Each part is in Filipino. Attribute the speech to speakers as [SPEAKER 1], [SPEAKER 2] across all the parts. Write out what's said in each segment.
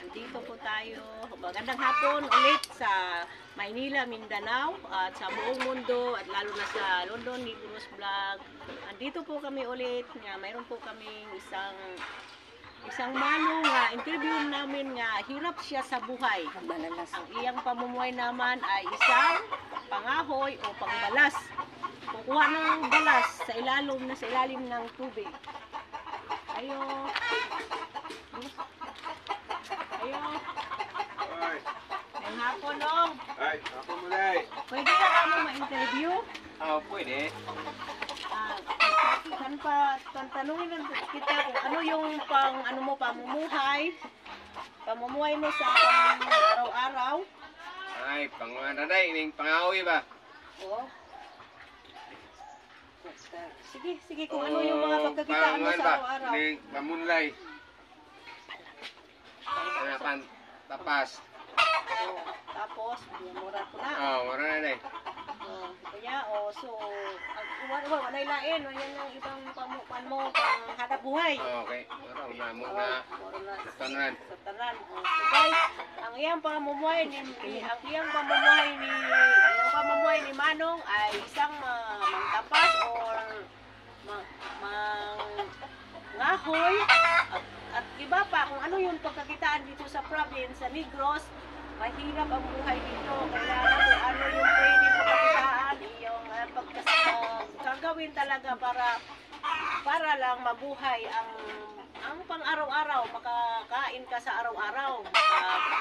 [SPEAKER 1] Dito po tayo. Magandang hapon ulit sa Maynila, Mindanao at sa buong mundo at lalo na sa London, Negros Vlog. Andito po kami ulit nga mayroon po kaming isang manong nga interview namin nga hirap siya sa buhay. Ang iyang pamumuhay naman ay isang pangahoy o pangbalas. Kukuha ng balas sa ilalim ng tubig. Ayo. Ayo.
[SPEAKER 2] Ay,
[SPEAKER 1] Ngayong hapon, Nong.
[SPEAKER 2] ako muli.
[SPEAKER 1] Pwede na kamo ma-interview?
[SPEAKER 2] Pwede.
[SPEAKER 1] Tanungin lang kita kung ano yung pamumuhay mo sa araw-araw.
[SPEAKER 2] Ay, pangananay, ining pangawi ba?
[SPEAKER 1] Oo. Sige, kung ano yung mga pagkakitaan mo sa araw-araw.
[SPEAKER 2] Ining pamunlay. Hanapan, tapas.
[SPEAKER 1] Oo. Tapos, mura ko na.
[SPEAKER 2] Wala na na.
[SPEAKER 1] So, wala ilain, yan ang ibang pamukan mo, panghanap buhay.
[SPEAKER 2] Okay, wala muna. Sa tanan.
[SPEAKER 1] Sa tanan. So guys, ang iyang pamumuhay ni Manong ay isang mangtapas or mangahoy at iba pa kung ano yung pagkakitaan dito sa province, sa Negros. Mahirap ang buhay dito. Kailangan kung ano yung pwede pagkakitaan, yung gagawin talaga para lang mabuhay ang pang-araw-araw, makakain ka sa araw-araw,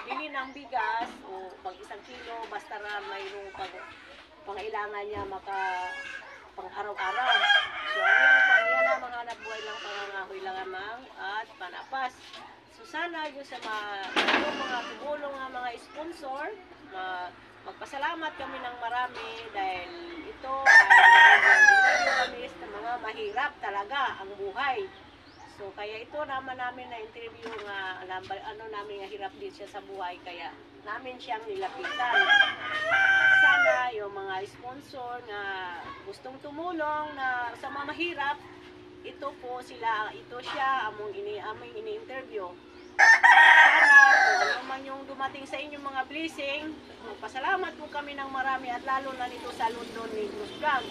[SPEAKER 1] bili ng bigas o pag 1 kilo, basta na mayroong pangailangan niya pang-araw-araw. So, yan ang maghanap buhay lang, pangangahoy lang amang at panapas. So, sana yung sa mga tumulong ng mga sponsor, magpasalamat kami ng marami dahil ito ay sa mga mahirap talaga ang buhay. So kaya ito naman namin na interview nga namin nga hirap din siya sa buhay kaya namin siyang nilapitan. Sana yung mga sponsor nga gustong tumulong na sa mga mahirap, ito siya aming ini-interview. Sana kung ano man yung dumating sa inyong mga blessing, magpasalamat po kami ng marami at lalo na nito sa London Negros Vlog.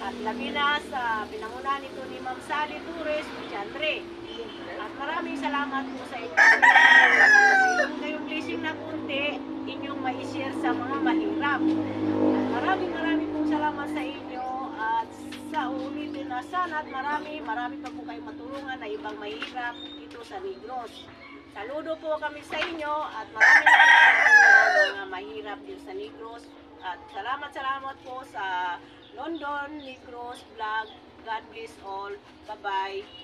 [SPEAKER 1] At labi na sa pinangunahan nito ni Ma'am Sally Torres Chandre. At maraming salamat po sa inyo. Kung kayong blessing na kunti, inyong ma-share sa mga mahirap. Maraming pong salamat sa inyo at sa ulitin na sana at marami pa po kayong matulungan na ibang mahirap dito sa Negros. Saludo po kami sa inyo at maraming mga mahirap dito sa Negros. At salamat po sa London Negros Vlog. God bless all. Bye-bye.